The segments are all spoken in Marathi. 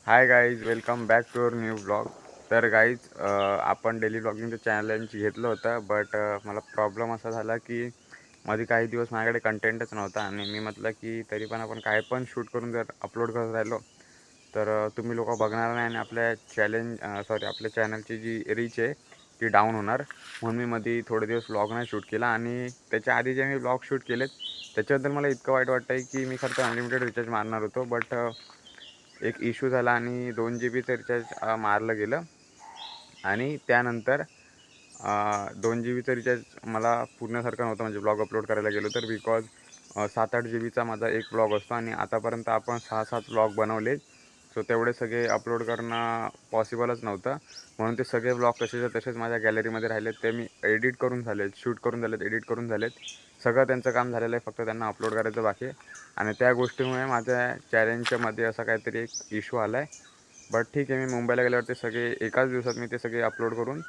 High guys, welcome back to our new blog. तर गाईज, आपण डेली ब्लॉगिंगचं चॅलेंज घेतलं होतं, बट मला प्रॉब्लेम असा झाला की मध्ये काही दिवस माझ्याकडे कंटेंटच नव्हता. आणि मी म्हटलं की तरी पण आपण काय पण शूट करून जर अपलोड करत राहिलो तर तुम्ही लोक बघणार नाही आणि आपल्या आपल्या चॅनलची जी रीच आहे ती डाऊन होणार. म्हणून मी मध्ये थोडे दिवस ब्लॉग नाही शूट केला. आणि त्याच्या आधी जे मी ब्लॉग शूट केलेत त्याच्याबद्दल मला इतकं वाईट वाटतं आहे की मी खरं तर अनलिमिटेड रिचार्ज मारणार होतो, बट एक इश्यू झाला आणि 2 GB रिचार्ज मारलं गेलं. आणि त्यानंतर 2 GB रिचार्ज मला पूर्णसारखं नव्हतं, म्हणजे ब्लॉग अपलोड करायला गेलो तर, बिकॉज 7-8 GBचा माझा एक ब्लॉग असतो आणि आतापर्यंत आपण 6-7 ब्लॉग बनवले. सो तेवढे सगळे अपलोड करणं पॉसिबलच नव्हतं. म्हणून ते सगळे ब्लॉग तसेच माझ्या गॅलरीमध्ये राहिलेत. ते मी एडिट करून झालेत, शूट करून झालेत, एडिट करून झालेत. सगळं त्यांचं काम झालेलं आहे, फक्त त्यांना अपलोड करायचं बाकी आहे. आणि त्या गोष्टीमुळे माझ्या चॅलेंजच्यामध्ये असा काहीतरी एक इश्यू आला आहे. बट ठीक आहे, मी मुंबईला गेल्यावर ते सगळे एकाच दिवसात मी ते सगळे अपलोड करून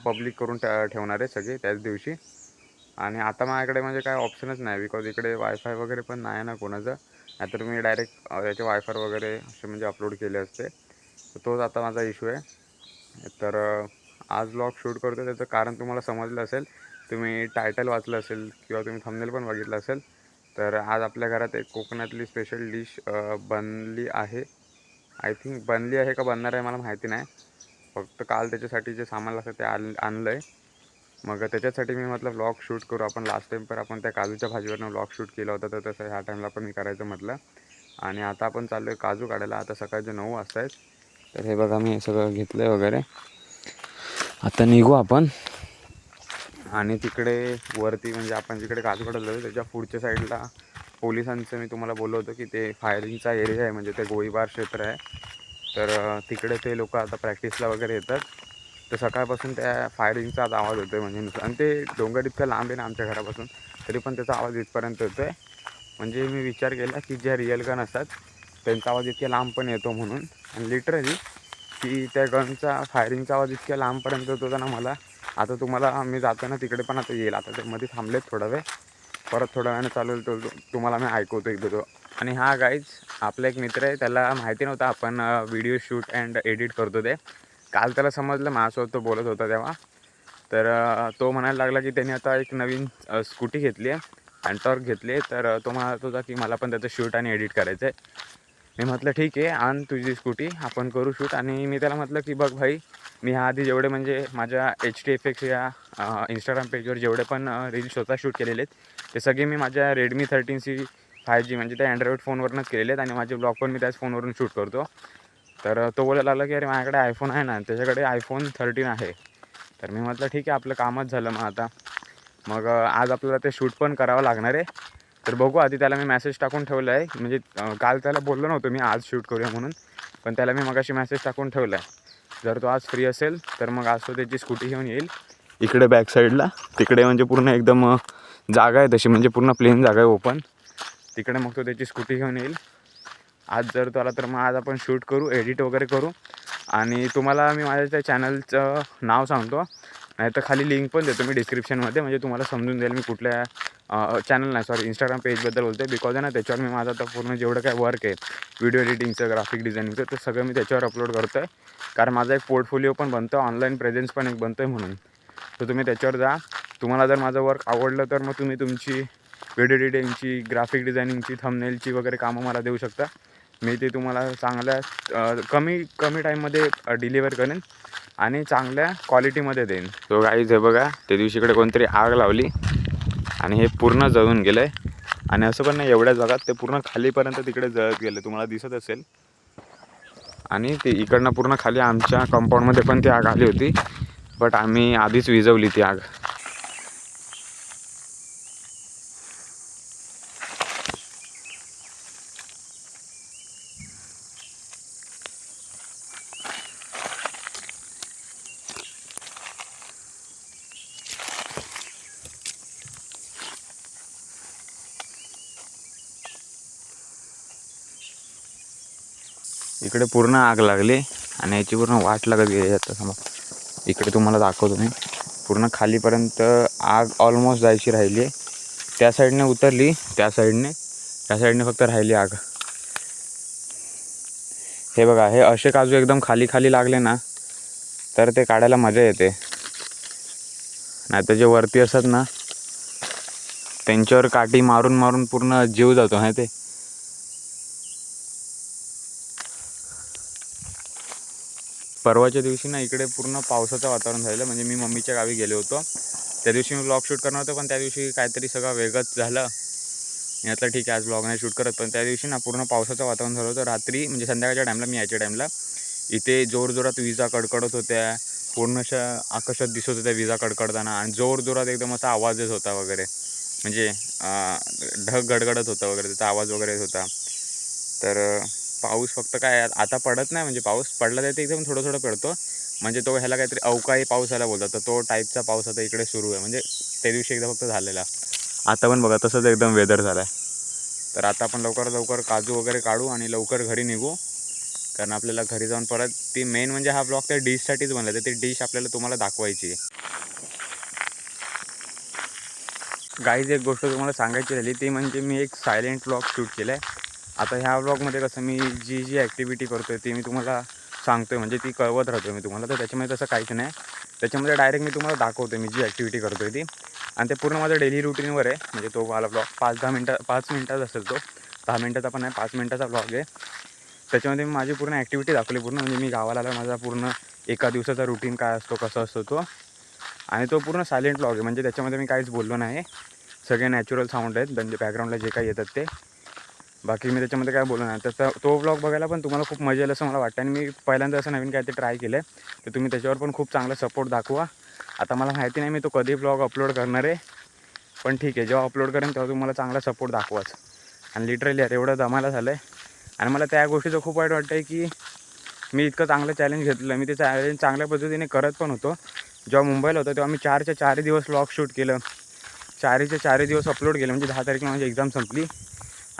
पब्लिक करून ठेवणार आहे सगळे त्याच दिवशी. आणि आता माझ्याकडे म्हणजे काय ऑप्शनच नाही, बिकॉज इकडे वायफाय वगैरे पण नाही ना कोणाचं. नाहीतर मी डायरेक्ट त्याचे वायफाय वगैरे असे म्हणजे अपलोड केले असते. तर तोच आता माझा इश्यू आहे. तर आज ब्लॉग शूट करतो त्याचं कारण तुम्हाला समजलं असेल, तुम्ही टायटल वाचलं असेल किंवा तुम्ही थंबनेल पण बघितलं असेल. तर आज आपल्या घरात एक कोकणातली स्पेशल डिश बनली आहे. आय थिंक बनली आहे का बनणार आहे मला माहिती नाही. फक्त काल त्याच्यासाठी जे सामान लागतं ते आणलं आहे. मग त्याच्यासाठी मी म्हटलं ब्लॉग शूट करू आपण. लास्ट टाईम पण आपण त्या काजूच्या भाजीवरनं ब्लॉग शूट केला होता, तर तसं ह्या टाईमला पण मी करायचं म्हटलं. आणि आता आपण चाललो आहे काजू काढायला. आता सकाळचे 9 वाजता आहेत. तर हे बघा, मी हे सगळं घेतलं आहे वगैरे. आता निघू आपण. आणि तिकडे वरती म्हणजे आपण जिकडे काजू काढायला जातो त्याच्या पुढच्या साईडला पोलिसांचं मी तुम्हाला बोललो होतं की ते फायरिंगचा एरिया आहे, म्हणजे ते गोळीबार क्षेत्र आहे. तर तिकडे ते लोक आता प्रॅक्टिसला वगैरे येतात. तर सकाळपासून त्या फायरिंगचा आवाज होतो आहे म्हणजे. आणि ते डोंगर इतकं लांब आहे ना आमच्या घरापासून, तरी पण त्याचा आवाज इथपर्यंत येतो आहे. म्हणजे मी विचार केला की ज्या रिअल गन असतात त्यांचा आवाज इतक्या लांब पण येतो म्हणून. आणि लिटरली की त्या गनचा फायरिंगचा आवाज इतक्या लांबपर्यंत होता ना मला. आता तुम्हाला मी जातो ना तिकडे पण आता येईल. आता ते मध्ये थांबलेत थोडा वेळ, परत थोड्या वेळाने चालू होईल तो तुम्हाला मी ऐकवतो एकदा तो. आणि हा गाईज, आपला एक मित्र आहे, त्याला माहिती नव्हतं आपण व्हिडिओ शूट अँड एडिट करतो ते. काल त्याला समजलं, माझ्यासोबत तो बोलत होता तेव्हा. तर तो म्हणायला लागला की त्याने आता एक नवीन स्कूटी घेतली आहे, अँटॉर्क घेतली आहे. तर तो म्हणत होता की मला पण त्याचं शूट आणि एडिट करायचं आहे. मी म्हटलं ठीक आहे, आण तुझी स्कूटी, आपण करू शूट. आणि मी त्याला म्हटलं की बघ भाई, मी ह्या आधी जेवढे म्हणजे माझ्या HTFX या इंस्टाग्राम पेजवर जेवढे पण रील्स स्वतः शूट केलेले आहेत ते सगळे मी माझ्या Redmi 13C 5G म्हणजे त्या अँड्रॉईड फोनवरूनच केलेले आहेत. आणि माझे ब्लॉग पण मी त्याच फोनवरून शूट करतो. तर तो बोलायला लागला की अरे माझ्याकडे आयफोन आहे ना, त्याच्याकडे iPhone 13 आहे. तर मी म्हटलं ठीक आहे, आपलं कामच झालं मग आता. मग आज आपल्याला ते शूट पण करावं लागणार आहे. तर बघू, आधी त्याला मी मेसेज टाकून ठेवला आहे. म्हणजे काल त्याला बोललो नव्हतं मी आज शूट करूया म्हणून, पण त्याला मी मगाशी मेसेज टाकून ठेवला आहे. जर तो आज फ्री असेल तर मग आज तो त्याची स्कूटी घेऊन येईल इकडे बॅक साईडला. तिकडे म्हणजे पूर्ण एकदम जागा आहे तशी, म्हणजे पूर्ण प्लेन जागा आहे, ओपन. तिकडे मग तो त्याची स्कूटी घेऊन येईल आज. जर तो आला तर मग आज आपण शूट करू, एडिट वगैरे करू. आणि तुम्हाला मी माझ्या त्या चॅनलचं नाव सांगतो, नाही तर खाली लिंक पण देतो मी डिस्क्रिप्शनमध्ये, म्हणजे तुम्हाला समजून जाईल मी कुठल्या चॅनल नाही, सॉरी, इंस्टाग्राम पेजबद्दल बोलतो आहे. बिकॉज आहे ना, त्याच्यावर मी माझं आता पूर्ण जेवढं काय वर्क आहे व्हिडिओ एडिटिंगचं, ग्राफिक डिझायनिंगचं, ते सगळं मी त्याच्यावर अपलोड करतो आहे. कारण माझा एक पोर्टफोलिओ पण बनतो, ऑनलाईन प्रेझेन्स पण एक बनतो आहे म्हणून. तर तुम्ही त्याच्यावर जा. तुम्हाला जर माझं वर्क आवडलं तर मग तुम्ही तुमची व्हिडिओ एडिटिंगची, ग्राफिक डिझायनिंगची, थंबनेलची वगैरे कामं मला देऊ शकता. मी ते तुम्हाला चांगल्या कमी टाईममध्ये डिलिव्हर करेन आणि चांगल्या क्वालिटीमध्ये देईन. तो गाईज हे बघा, त्या दिवशीकडे कोणतरी आग लावली आणि हे पूर्ण जळून गेलं आहे. आणि असं पण नाही एवढ्या जगात, ते पूर्ण खालीपर्यंत तिकडे जळत गेलं, तुम्हाला दिसत असेल. आणि ते इकडनं पूर्ण खाली आमच्या कंपाऊंडमध्ये पण ती आग आली होती, बट आम्ही आधीच विझवली ती आग. इकडे पूर्ण आग लागली आणि याची पूर्ण वाट लागत गेली. आता समोर इकडे तुम्हाला दाखवतो मी, पूर्ण खालीपर्यंत आग ऑलमोस्ट जायची राहिली आहे. त्या साईडने उतरली, त्या साईडने फक्त राहिली आग. हे बघा, हे असे काजू एकदम खाली खाली लागले ना तर ते काढायला मजा येते. नाही तर जे वरती असतात ना त्यांच्यावर काठी मारून मारून पूर्ण जीव जातो आहे ते. परवाच्या दिवशी ना इकडे पूर्ण पावसाचं वातावरण झालं. म्हणजे मी मम्मीच्या गावी गेलो होतो. त्या दिवशी मी व्लॉग शूट करणार होतो, पण त्या दिवशी काहीतरी सगळं वेगळंच झालं. मी म्हटलं ठीक आहे आज व्लॉग नाही शूट करत. पण त्या दिवशी ना पूर्ण पावसाचं वातावरण झालं होतं. रात्री म्हणजे संध्याकाळच्या टाईमला, मी यायच्या टाईमला इथे जोरजोरात विजा कडकडत होत्या. पूर्ण अशा आकाशात दिसत होत्या विजा कडकडताना, आणि जोरजोरात एकदम असा आवाज येत होता वगैरे. म्हणजे ढग गडगडत होता वगैरे, त्याचा आवाज वगैरे येत होता. तर पाऊस फक्त काय आता पडत नाही. म्हणजे पाऊस पडला तर ते एकदम थोडं थोडं पडतो. म्हणजे तो ह्याला काहीतरी अवकाळी पाऊस यायला बोलतात, तर तो टाईपचा पाऊस आता इकडे सुरू आहे. म्हणजे त्या दिवशी एकदा फक्त झालेला. आता पण बघा तसंच एकदम वेदर झाला आहे. तर आता आपण लवकर लवकर काजू वगैरे काढू आणि लवकर घरी निघू. कारण आपल्याला घरी जाऊन परत ती मेन म्हणजे हा ब्लॉग त्या डिशसाठीच बनला. तर ती डिश आपल्याला तुम्हाला दाखवायची आहे. गाईज एक गोष्ट तुम्हाला सांगायची राहिली, ती म्हणजे मी एक सायलेंट व्लॉग शूट केला आहे. आता ह्या व्लॉगमध्ये कसं मी जी ॲक्टिव्हिटी करतो आहे ती मी तुम्हाला सांगतो आहे, म्हणजे ती कळवत राहतो आहे मी तुम्हाला. तर त्याच्यामध्ये तसं काहीच नाही. त्याच्यामध्ये डायरेक्ट मी तुम्हाला दाखवतो आहे मी जी ॲक्टिव्हिटी करतो आहे ती. आणि ते पूर्ण माझं डेली रुटीनवर आहे. म्हणजे तो मला ब्लॉग 5 मिनटाचा असेल तो. 10 मिनटाचा पण नाही, 5 मिनटाचा ब्लॉग आहे. त्याच्यामध्ये मी माझी पूर्ण ॲक्टिव्हिटी दाखवली पूर्ण. म्हणजे मी गावाला आला, माझा पूर्ण एका दिवसाचा रुटीन काय असतो, कसा असतो तो. आणि तो पूर्ण सायलेंट व्लॉग आहे. म्हणजे त्याच्यामध्ये मी काहीच बोललो नाही. सगळे नॅचरल साऊंड आहेत, म्हणजे बॅकग्राऊंडला जे काही येतात ते. बाकी मी त्याच्यामध्ये काय बोललो नाही. तर तो व्लॉग बघायला पण तुम्हाला खूप मजा येईल असं मला वाटतं. आणि मी पहिल्यांदा असं नवीन काय ते ट्राय केलं आहे. तर तुम्ही त्याच्यावर पण खूप चांगला सपोर्ट दाखवा. आता मला माहिती नाही मी तो कधी व्लॉग अपलोड करणार आहे, पण ठीक आहे, जेव्हा अपलोड करेन तेव्हा तुम्हाला चांगला सपोर्ट दाखवाच. आणि लिटरली यार एवढं दमायला झालं आहे. आणि मला त्या गोष्टीचं खूप वाईट वाटतं आहे की मी इतकं चांगलं चॅलेंज घेतलं. मी ते चॅलेंज चांगल्या पद्धतीने करत पण होतो. जेव्हा मुंबईला होतो तेव्हा मी 4च्या 4 दिवस व्लॉग शूट केलं. 4च्या 4 दिवस अपलोड केलं. म्हणजे 10 तारखेला माझी एक्झाम संपली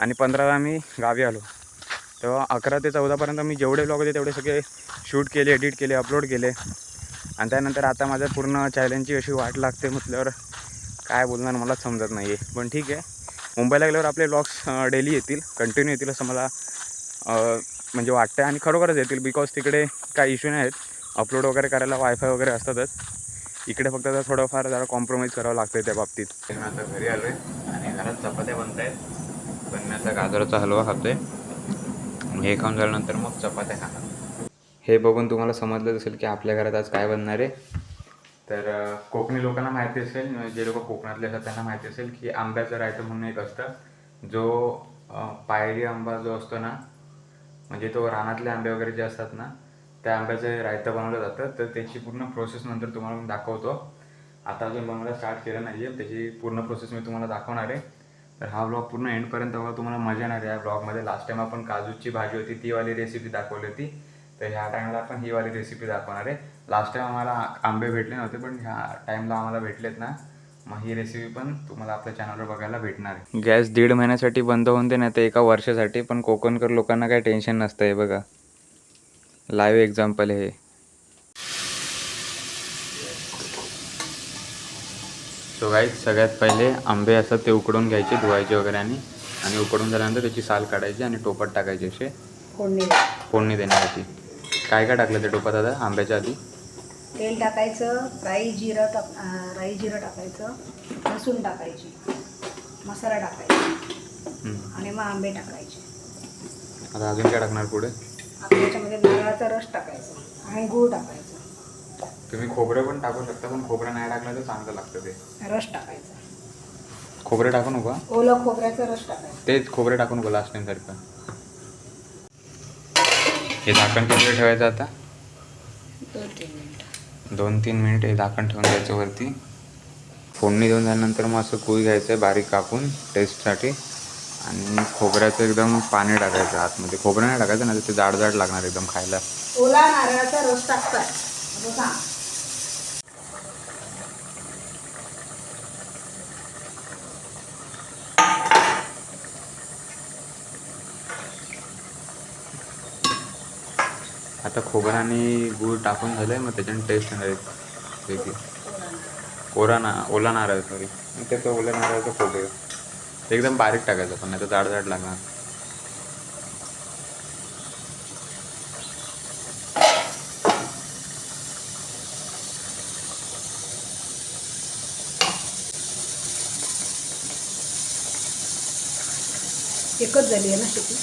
आणि 15ला मी गावी आलो. तेव्हा 11 ते 14पर्यंत मी जेवढे व्लॉग होते तेवढे सगळे शूट केले, एडिट केले, अपलोड केले. आणि त्यानंतर आता माझं पूर्ण चॅलेंजची अशी वाट लागते म्हटल्यावर काय बोलणार मलाच समजत नाही आहे. पण ठीक आहे, मुंबईला गेल्यावर आपले व्लॉग्स डेली येतील, कंटिन्यू येतील असं मला म्हणजे वाटतं. आणि खरोखरच येतील, बिकॉज तिकडे काही इश्यू नाही आहेत. अपलोड वगैरे करायला वायफाय वगैरे असतातच. इकडे फक्त आता थोडंफार जरा कॉम्प्रोमाइज करावं लागतं त्या बाबतीत. मी आता घरी आलो आहे आणि घरात चपात्या बनत आहेत. पण मी आता गाजराचा हलवा खातो आहे. हे खाऊन झाल्यानंतर मग चपात्या खाणार. हे बघून तुम्हाला समजलं असेल की आपल्या घरात आज काय बनणार आहे. तर कोकणी लोकांना माहिती असेल, जे लोक कोकणातले असतात त्यांना माहिती असेल की आंब्याचं रायतं म्हणून एक असतं. जो पायरी आंबा जो असतो ना, म्हणजे तो रानातले आंबे वगैरे जे असतात ना, त्या आंब्याचं रायतं बनवलं जातं. तर त्याची पूर्ण प्रोसेस नंतर तुम्हाला मी दाखवतो. आता अजून बनवायला स्टार्ट केलं नाही आहे, त्याची पूर्ण प्रोसेस मी तुम्हाला दाखवणार आहे. तर हा ब्लॉग पूर्ण एंडपर्यंत बघा, तुम्हाला मजा येणार आहे या ब्लॉगमध्ये. लास्ट टाईम आपण काजूची भाजी होती ती वाली रेसिपी दाखवली होती. तर ह्या टाईमला आपण ही वाली रेसिपी दाखवणार आहे. लास्ट टाईम आम्हाला आंबे भेटले नव्हते, पण ह्या टाईमला आम्हाला भेटलेत ना, मग ही रेसिपी पण तुम्हाला आपल्या चॅनलवर बघायला भेटणार आहे. गॅस 1.5 महिन्यासाठी बंद होऊन दे, नाही तर 1 वर्षासाठी. पण कोकणकर लोकांना काही टेन्शन नसतं आहे बघा. लाईव्ह एक्झाम्पल हे. सो गाईज, सगळ्यात पहिले आंबे असतात ते उकडून घ्यायचे, धुवायचे वगैरे. आणि उकडून झाल्यानंतर त्याची साल काढायची आणि टोपात टाकायचे असे फोडणी देण्यासाठी. काय काय टाकलं ते टोपात आता आंब्याच्या आधी? तेल टाकायचं, राई जिरं टाकायचं, लसूण टाकायची, मसाला टाकायचा आणि मग आंबे टाकायचे. आता अजून काय टाकणार पुढे? आता त्याच्यामध्ये नारळाचा रस टाकायचा आणि गूळ टाकायचं. तुम्ही खोबरं पण टाकू शकता, पण खोबरं नाही टाकलं तर चांगलं लागतं ते. रस टाकायचा. खोबरे टाकू नका. ओलं खोबऱ्याचा रस टाकायचा. तेच खोबरे टाकू नको लास्ट टाइम सारखं. हे झाकण किती वेळ ठेवायचं आता? 2-3 मिनिटं. 2-3 मिनिट हे झाकण ठेवून द्यायचं वरती. फोडणी देऊन झाल्यानंतर मग असं गूळ घ्यायचं आहे बारीक कापून टेस्टसाठी. आणि खोबऱ्याचं एकदम पाणी टाकायचं आतमध्ये. खोबरं नाही टाकायचं, नाही तर ते जाड जाड लागणार एकदम खायला. ओला नारळाचा रस टाकतात असं सांग. आता खोबरं आणि गूळ टाकून झालं आहे, मग त्याच्याने टेस्ट येणार आहे वेगळी. ओला नारळ सॉरी, त्याचं ओल्या नारळाचं खोबरं एकदम बारीक टाकायचं, पण नाही तर जाड जाड लागणार. एकच झाली आहे ना शेती.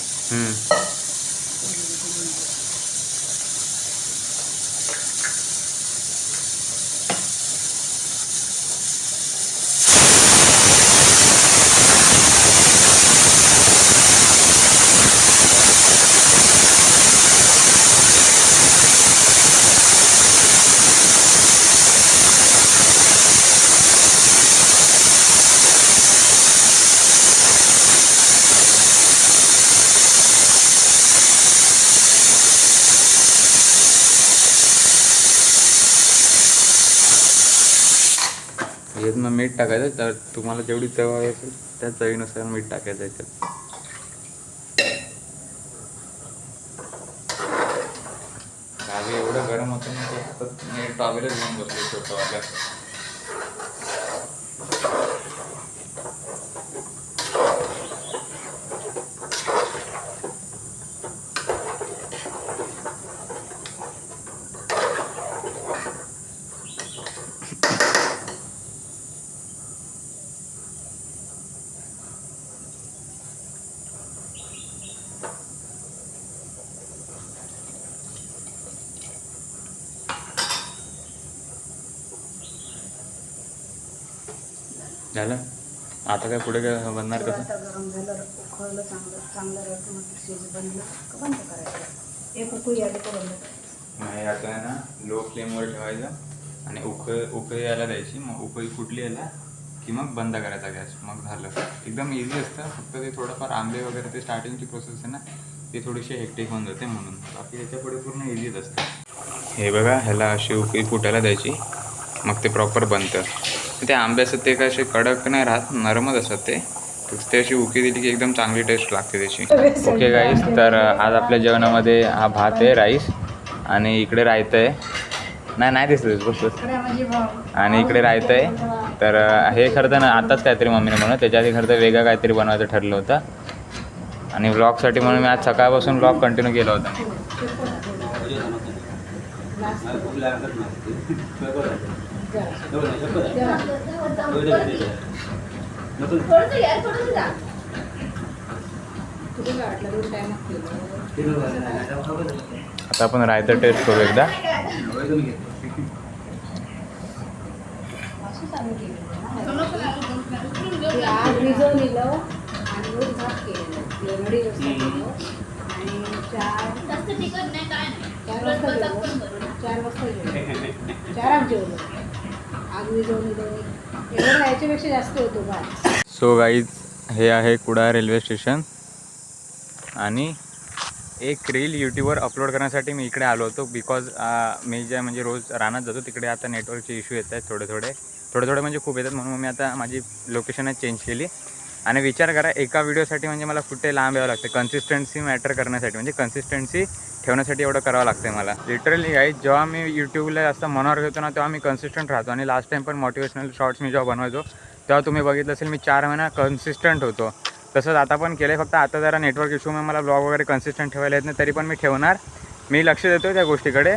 यात मग मीठ टाकायचं, तर तुम्हाला जेवढी चव हवी असेल त्या चवीनुसार मीठ टाकायचं याच्यात. आधी एवढं गरम होतं ना की मी टॉवेलच घेऊन बसलो छोटंवालं. झालं. आता काय पुढे काय बनणार कसं? आता गरम झालं, उकळलं चांगलं राहतं. मग शिज बनलं का बंद करायचं. एक उकळी आली का बंद करायचं. नाही, आता आहे ना लो फ्लेमवर ठेवायचं आणि उकळी यायला द्यायची. मग उकळी फुटली यायला की मग बंद करायचा गॅस. मग झालं. एकदम इझी असतं. फक्त ते थोडंफार आंबे वगैरे ते स्टार्टिंगची प्रोसेस आहे ना ती थोडीशी हेक्टिक होऊन जाते म्हणून. बाकी ह्याच्या पुढे पूर्ण इझीच असतं. हे बघा, ह्याला अशी उकळी फुटायला द्यायची, मग ते प्रॉपर बनतं. ते आंबे असतात ते काय असे कडक नाही राहत, नरमच असतात ते. ते अशी उकळी दिली की एकदम चांगली टेस्ट लागते त्याची. ओके गाईस, तर आज आपल्या जेवणामध्ये हा भात आहे, राईस, आणि इकडे रायतं आहे. नाही दिसत बस. आणि इकडे रायतं आहे. तर हे खरं तर ना आताच काहीतरी मम्मीने म्हणून त्याच्या आधी खरं तर वेगळं काहीतरी बनवायचं ठरलं होतं. आणि व्लॉगसाठी म्हणून मी आज सकाळपासून व्लॉग कंटिन्यू केला होता. आता आपण रायता टेस्ट करू एकदा. आग भिजवलेलं आणि वर झाक केलेलं, रडी रस्सा केलं. आणि 4 वाजता जेवलो. 4 जेवलो. आग भिजवलेलं एवढं याच्यापेक्षा जास्त होतो भात. सो गाईज, हे आहे कुडाळ रेल्वे स्टेशन. आणि एक रील यूट्यूबवर अपलोड करण्यासाठी मी इकडे आलो होतो. बिकॉज मी ज्या म्हणजे रोज रानात जातो तिकडे आता नेटवर्कचे इश्यू येत आहेत थोडे म्हणजे खूप येतात. म्हणून मी आता माझी लोकेशनच चेंज केली. आणि विचार करा, एका व्हिडिओसाठी म्हणजे मला कुठे लांब यावं लागतं. कन्सिस्टन्सी मॅटर करण्यासाठी, म्हणजे कन्सिस्टन्सी ठेवण्यासाठी एवढं करावं लागतं आहे मला. लिटरली गाईज, जेव्हा मी यूट्यूबला जास्त मनावर घेतो ना तेव्हा मी कन्सिस्टंट राहतो. आणि लास्ट टाईम पण मोटिवेशनल शॉर्ट्स मी जेव्हा बनवायचो तेव्हा तुम्ही बघितलं असेल मी 4 महिना कन्सिस्टंट होतो. तसंच आता पण केलं आहे. फक्त आता जरा नेटवर्क इश्यूमुळे मला ब्लॉग वगैरे कन्सिस्टंट ठेवायला येत नाही. तरी पण मी ठेवणार. मी लक्ष देतो त्या गोष्टीकडे.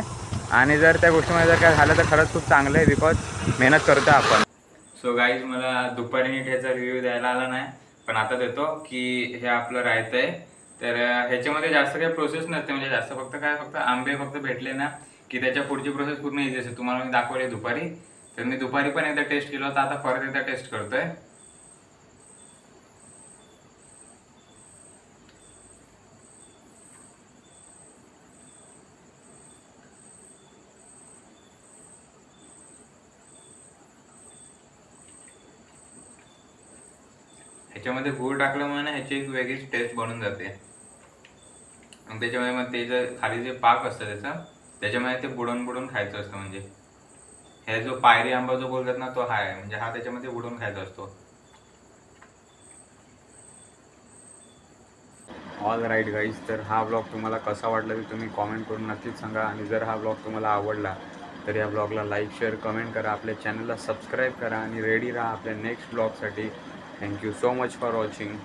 आणि जर त्या गोष्टीमध्ये जर काय झालं तर खरंच खूप चांगलं आहे, बिकॉज मेहनत करतो आपण. सो गाईज, मला दुपारी नीट ह्याचा रिव्ह्यू द्यायला आला नाही, पण आता देतो की हे आपलं रायतं आहे. तर ह्याच्यामध्ये जास्त काही प्रोसेस नसते, म्हणजे जास्त फक्त आंबे भेटले ना की त्याच्या पुढची प्रोसेस पूर्ण इझी असते. तुम्हाला मी दाखवली दुपारी. तर मी दुपारी पण एकदा टेस्ट केला होता, आता परत एकदा टेस्ट करतोय. ह्याच्यामध्ये गूळ टाकल्यामुळे ना ह्याची एक वेगळीच टेस्ट बनून जाते. आणि त्याच्यामध्ये मग ते जे खाली जे पाक असतं त्याच्यामध्ये ते बुडून खायचं असतं. म्हणजे हे जो पायरी आंबा जो बोलतात ना तो हा आहे, म्हणजे हा त्याच्यामध्ये बुडून खायचा असतो. ऑल राईट गाईज, तर हा ब्लॉग तुम्हाला कसा वाटला ते तुम्ही कॉमेंट करून नक्कीच सांगा. आणि जर हा ब्लॉग तुम्हाला आवडला तर या ब्लॉगला लाईक, शेअर, कमेंट करा. आपल्या चॅनलला सबस्क्राईब करा आणि रेडी राहा आपल्या नेक्स्ट ब्लॉगसाठी. Thank you so much for watching.